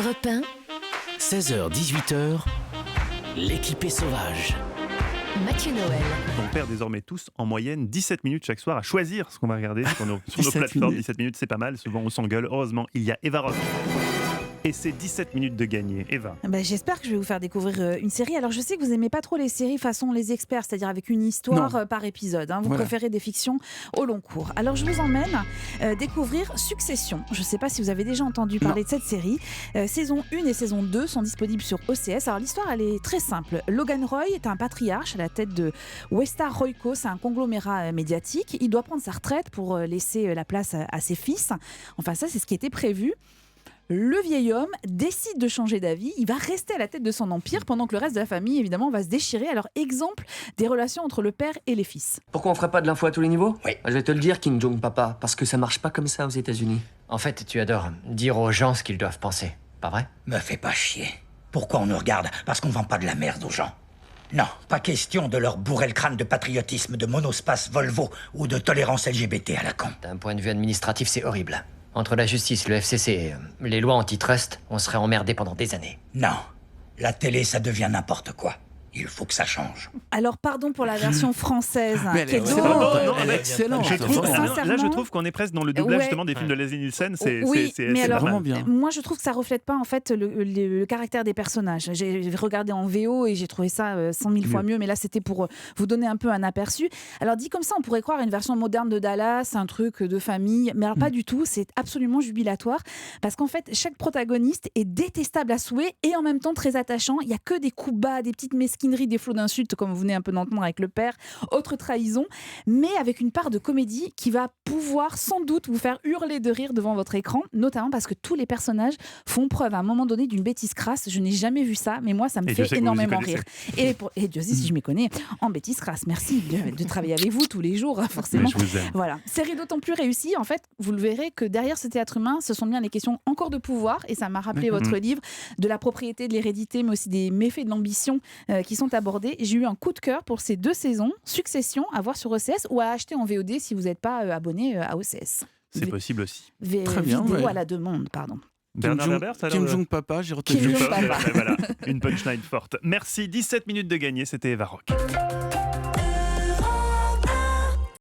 Europe 1, 16h-18h, l'équipée sauvage. Mathieu Noël. On perd désormais tous en moyenne 17 minutes chaque soir à choisir ce qu'on va regarder sur nos plateformes. minutes. 17 minutes, c'est pas mal. Souvent, on s'engueule. Heureusement, il y a Eva Rock. Et c'est 17 minutes de gagner. Eva. J'espère que je vais vous faire découvrir une série. Alors je sais que vous n'aimez pas trop les séries façon Les Experts, c'est-à-dire avec une histoire par épisode. Vous préférez des fictions au long cours. Alors je vous emmène découvrir Succession. Je ne sais pas si vous avez déjà entendu parler de cette série. Saison 1 et saison 2 sont disponibles sur OCS. Alors l'histoire, elle est très simple. Logan Roy est un patriarche à la tête de Westar Royco. C'est un conglomérat médiatique. Il doit prendre sa retraite pour laisser la place à ses fils. Enfin ça, c'est ce qui était prévu. Le vieil homme décide de changer d'avis. Il va rester à la tête de son empire pendant que le reste de la famille, évidemment, va se déchirer. Alors, exemple des relations entre le père et les fils. Pourquoi on ferait pas de l'info à tous les niveaux ? Oui. Je vais te le dire, Kim Jong Papa, parce que ça marche pas comme ça aux États-Unis. En fait, tu adores dire aux gens ce qu'ils doivent penser, pas vrai ? Me fais pas chier. Pourquoi on nous regarde ? Parce qu'on vend pas de la merde aux gens. Non, pas question de leur bourrer le crâne de patriotisme, de monospace Volvo ou de tolérance LGBT à la con. D'un point de vue administratif, c'est horrible. Entre la justice, le FCC et les lois antitrust, on serait emmerdé pendant des années. Non, la télé, ça devient n'importe quoi. Il faut que ça change. Alors, pardon pour la version française. Mais elle est qui est excellente. drôle. Elle est excellente. Je trouve, sincèrement- là, je trouve qu'on est presque dans le doublage Ouais. justement des films de Leslie Nielsen. C'est mais alors, vraiment bien. Moi, je trouve que ça reflète pas en fait le caractère des personnages. J'ai regardé en VO et j'ai trouvé ça 100 000 fois mieux. Mais là, c'était pour vous donner un peu un aperçu. Alors, dit comme ça, on pourrait croire à une version moderne de Dallas, un truc de famille. Mais alors, pas du tout. C'est absolument jubilatoire parce qu'en fait, chaque protagoniste est détestable à souhait et en même temps très attachant. Il y a que des coups bas, des petites mesquineries, des flots d'insultes comme vous venez un peu d'entendre avec le père, autre trahison, mais avec une part de comédie qui va pouvoir sans doute vous faire hurler de rire devant votre écran, notamment parce que tous les personnages font preuve à un moment donné d'une bêtise crasse. Je n'ai jamais vu ça, mais moi ça me Et Dieu sait fait que vous vous y énormément connaissez. rire. Et Dieu sait si je m'y connais en bêtise crasse. Merci de travailler avec vous tous les jours, forcément. Mais je vous aime. Voilà, série d'autant plus réussie, en fait, vous le verrez que derrière ce théâtre humain, ce sont bien les questions encore de pouvoir, et ça m'a rappelé votre livre, de la propriété, de l'hérédité, mais aussi des méfaits de l'ambition qui sont abordés. J'ai eu un coup de cœur pour ces 2 saisons, Succession, à voir sur OCS ou à acheter en VOD si vous n'êtes pas abonné à OCS. C'est possible aussi. Très bien, Vidéo ouais. à la demande, pardon. Bernard Werber, ça a l'air Kim de- Jong Papa, j'ai Kim retenu. Jong Papa. Voilà, une punchline forte. Merci, 17 minutes de gagner, c'était Eva Rock.